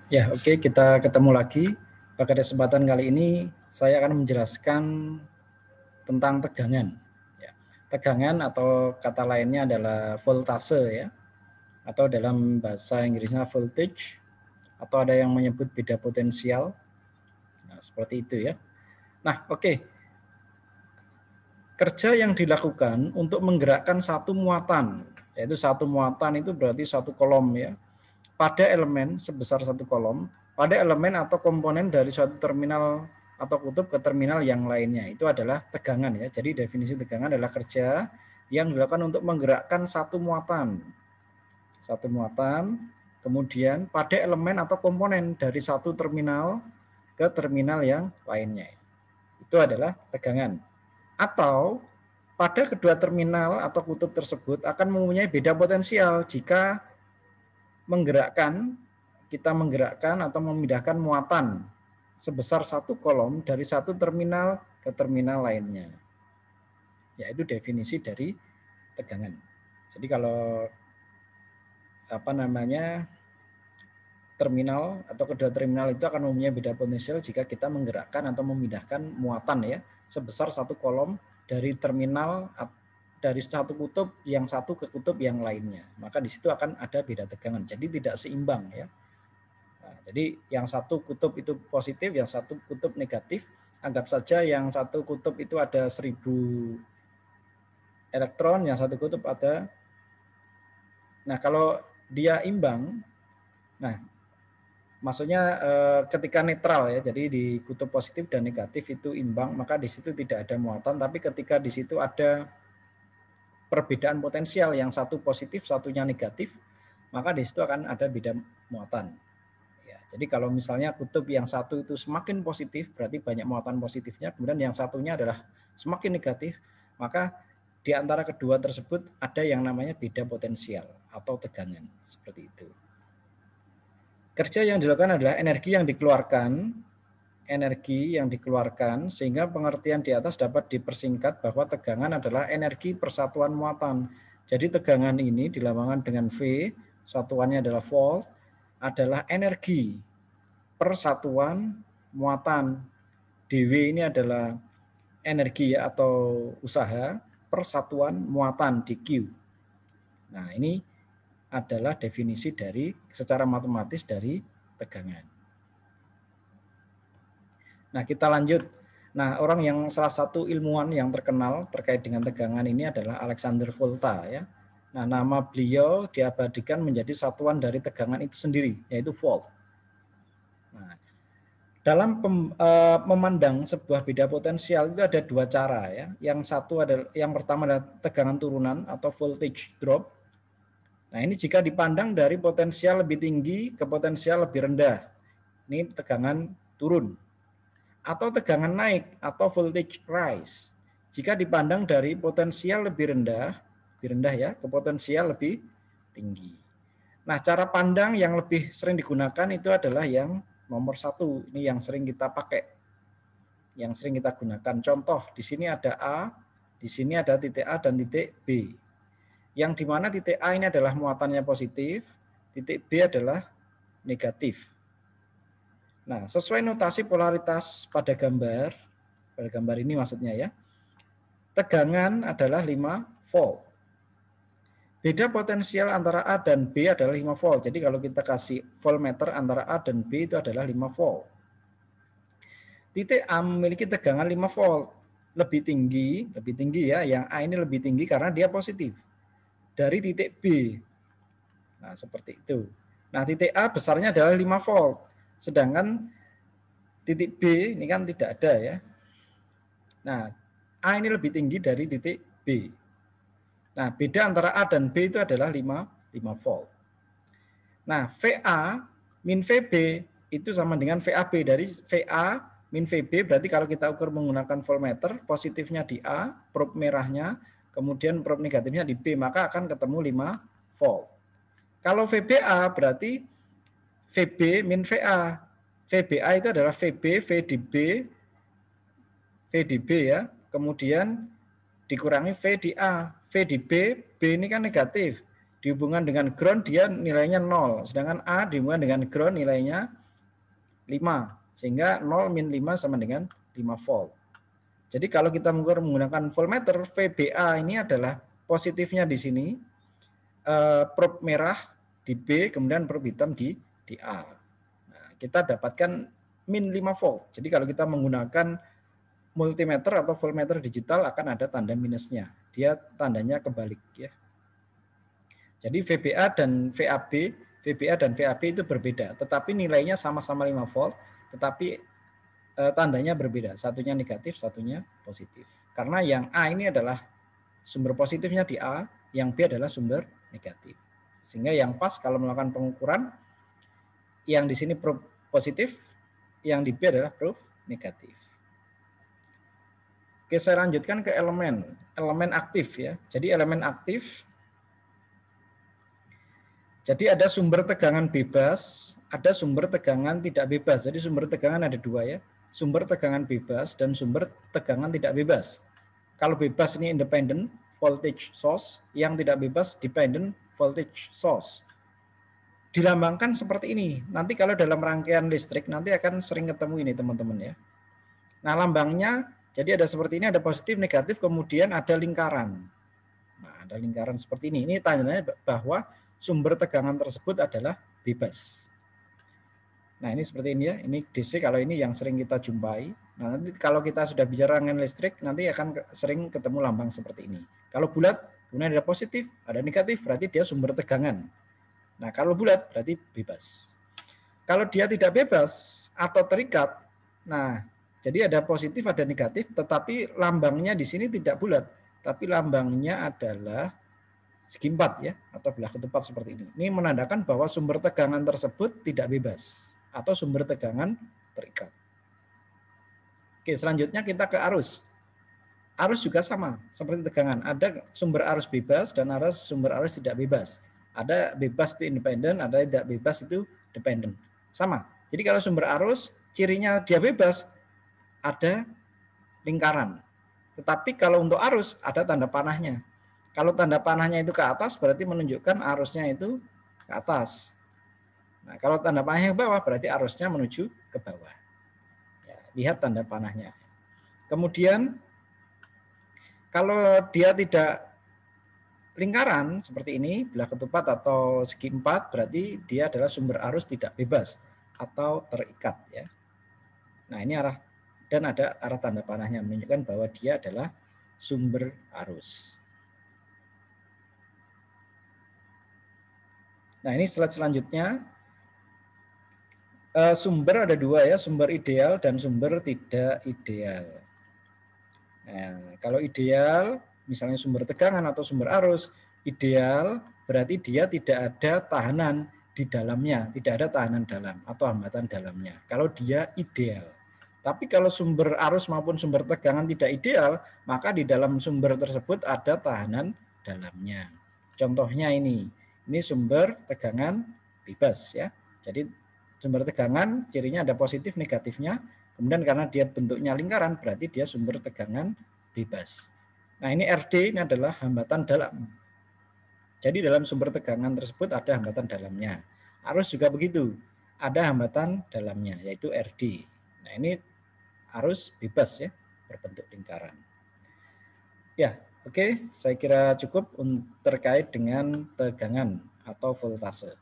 Ya, oke, kita ketemu lagi. Pada kesempatan kali ini saya akan menjelaskan tentang tegangan. Ya, tegangan atau kata lainnya adalah voltase ya, atau dalam bahasa Inggrisnya voltage, atau ada yang menyebut beda potensial. Nah, seperti itu ya. Nah, oke. Kerja yang dilakukan untuk menggerakkan satu muatan, yaitu satu muatan itu berarti satu kolom ya, pada elemen sebesar satu kolom, pada elemen atau komponen dari suatu terminal atau kutub ke terminal yang lainnya. Itu adalah tegangan ya. Jadi definisi tegangan adalah kerja yang dilakukan untuk menggerakkan satu muatan. Satu muatan, kemudian pada elemen atau komponen dari satu terminal ke terminal yang lainnya. Itu adalah tegangan. Atau pada kedua terminal atau kutub tersebut akan mempunyai beda potensial jika kita menggerakkan atau memindahkan muatan sebesar satu kolom dari satu terminal ke terminal lainnya. Yaitu definisi dari tegangan. Jadi kalau terminal atau kedua terminal itu akan mempunyai beda potensial jika kita menggerakkan atau memindahkan muatan ya sebesar satu kolom dari terminal dari satu kutub yang satu ke kutub yang lainnya. Maka di situ akan ada beda tegangan. Jadi tidak seimbang ya. Nah, jadi yang satu kutub itu positif, yang satu kutub negatif. Anggap saja yang satu kutub itu ada 1000 elektron, yang satu kutub ada. Nah, kalau dia imbang, nah maksudnya ketika netral ya, jadi di kutub positif dan negatif itu imbang, maka di situ tidak ada muatan. Tapi ketika di situ ada perbedaan potensial, yang satu positif, satunya negatif, maka di situ akan ada beda muatan. Ya, jadi kalau misalnya kutub yang satu itu semakin positif, berarti banyak muatan positifnya, kemudian yang satunya adalah semakin negatif, maka di antara kedua tersebut ada yang namanya beda potensial atau tegangan, seperti itu. Kerja yang dilakukan adalah energi yang dikeluarkan sehingga pengertian di atas dapat dipersingkat bahwa tegangan adalah energi persatuan muatan. Jadi tegangan ini dilambangkan dengan V, satuannya adalah volt, adalah energi persatuan muatan. dW ini adalah energi atau usaha persatuan muatan di Q. Nah, ini adalah definisi dari secara matematis dari tegangan. Nah, kita lanjut. Nah, orang yang salah satu ilmuwan yang terkenal terkait dengan tegangan ini adalah Alexander Volta ya. Nah, nama beliau diabadikan menjadi satuan dari tegangan itu sendiri, yaitu volt. Nah, dalam memandang sebuah beda potensial itu ada dua cara ya. Yang pertama adalah tegangan turunan atau voltage drop. Nah, ini jika dipandang dari potensial lebih tinggi ke potensial lebih rendah. Ini tegangan turun. Atau tegangan naik atau voltage rise. Jika dipandang dari potensial lebih rendah ya, ke potensial lebih tinggi. Nah, cara pandang yang lebih sering digunakan itu adalah yang nomor 1. Ini yang sering kita pakai, yang sering kita gunakan. Contoh, di sini ada A, di sini ada titik A dan titik B. Yang dimana titik A ini adalah muatannya positif, titik B adalah negatif. Nah, sesuai notasi polaritas pada gambar ini maksudnya ya, tegangan adalah 5 volt. Beda potensial antara A dan B adalah 5 volt. Jadi kalau kita kasih voltmeter antara A dan B itu adalah 5 volt. Titik A memiliki tegangan 5 volt. Lebih tinggi ya, yang A ini lebih tinggi karena dia positif dari titik B. Nah, seperti itu. Nah, titik A besarnya adalah 5 volt. Sedangkan titik B ini kan tidak ada ya. Nah, A ini lebih tinggi dari titik B. Nah, beda antara A dan B itu adalah 5 volt. Nah, VA min VB itu sama dengan VAB. Dari VA min VB berarti kalau kita ukur menggunakan voltmeter, positifnya di A, probe merahnya, kemudian probe negatifnya di B, maka akan ketemu 5 volt. Kalau VBA berarti VB min VA. VBA itu adalah VB, V di B, V di B ya, kemudian dikurangi V di A. V di B, B ini kan negatif, dihubungkan dengan ground dia nilainya 0, sedangkan A dihubungkan dengan ground nilainya 5, sehingga 0 min 5 sama dengan 5 volt. Jadi kalau kita menggunakan voltmeter, VBA ini adalah positifnya di sini, probe merah di B, kemudian probe hitam di A. Nah, kita dapatkan min 5 volt. Jadi kalau kita menggunakan multimeter atau voltmeter digital akan ada tanda minusnya. Dia tandanya kebalik ya. Jadi VBA dan VAB itu berbeda, tetapi nilainya sama-sama 5 volt, tetapi tandanya berbeda. Satunya negatif, satunya positif. Karena yang A ini adalah sumber positifnya di A, yang B adalah sumber negatif. Sehingga yang pas kalau melakukan pengukuran, yang di sini probe positif, yang di B adalah probe negatif. Oke, saya lanjutkan ke elemen aktif ya. Jadi elemen aktif, jadi ada sumber tegangan bebas, ada sumber tegangan tidak bebas. Jadi sumber tegangan ada dua ya, sumber tegangan bebas dan sumber tegangan tidak bebas. Kalau bebas ini independent voltage source, yang tidak bebas dependent voltage source. Dilambangkan seperti ini. Nanti kalau dalam rangkaian listrik nanti akan sering ketemu ini teman-teman ya. Nah lambangnya jadi ada seperti ini, ada positif, negatif, kemudian ada lingkaran. Nah ada lingkaran seperti ini. Ini tandanya bahwa sumber tegangan tersebut adalah bebas. Nah ini seperti ini ya, ini DC kalau ini yang sering kita jumpai. Nah nanti kalau kita sudah bicara rangkaian listrik, nanti akan sering ketemu lambang seperti ini. Kalau bulat, kemudian ada positif, ada negatif, berarti dia sumber tegangan. Nah kalau bulat berarti bebas. Kalau dia tidak bebas atau terikat, nah jadi ada positif, ada negatif, tetapi lambangnya di sini tidak bulat, tapi lambangnya adalah segi empat ya, atau belah ketupat seperti ini. Ini menandakan bahwa sumber tegangan tersebut tidak bebas atau sumber tegangan terikat. Oke, selanjutnya kita ke arus. Arus juga sama seperti tegangan. Ada sumber arus bebas dan ada sumber arus tidak bebas. Ada bebas itu independen, ada tidak bebas itu dependent. Sama. Jadi kalau sumber arus cirinya dia bebas, ada lingkaran. Tetapi kalau untuk arus ada tanda panahnya. Kalau tanda panahnya itu ke atas berarti menunjukkan arusnya itu ke atas. Nah, kalau tanda panahnya ke bawah berarti arusnya menuju ke bawah. Ya, lihat tanda panahnya. Kemudian kalau dia tidak lingkaran seperti ini, belah ketupat atau segi empat, berarti dia adalah sumber arus tidak bebas atau terikat ya. Nah, ini arah dan ada arah tanda panahnya menunjukkan bahwa dia adalah sumber arus. Nah, ini slide selanjutnya. Sumber ada dua ya, sumber ideal dan sumber tidak ideal. Nah, kalau ideal, misalnya sumber tegangan atau sumber arus, ideal berarti dia tidak ada tahanan di dalamnya, tidak ada tahanan dalam atau hambatan dalamnya. Kalau dia ideal. Tapi kalau sumber arus maupun sumber tegangan tidak ideal, maka di dalam sumber tersebut ada tahanan dalamnya. Contohnya ini sumber tegangan bebas ya. Jadi sumber tegangan cirinya ada positif negatifnya, kemudian karena dia bentuknya lingkaran berarti dia sumber tegangan bebas. Nah ini RD ini adalah hambatan dalam. Jadi dalam sumber tegangan tersebut ada hambatan dalamnya. Arus juga begitu, ada hambatan dalamnya yaitu RD. Nah ini arus bebas ya, berbentuk lingkaran. Ya, oke, saya kira cukup terkait dengan tegangan atau voltase.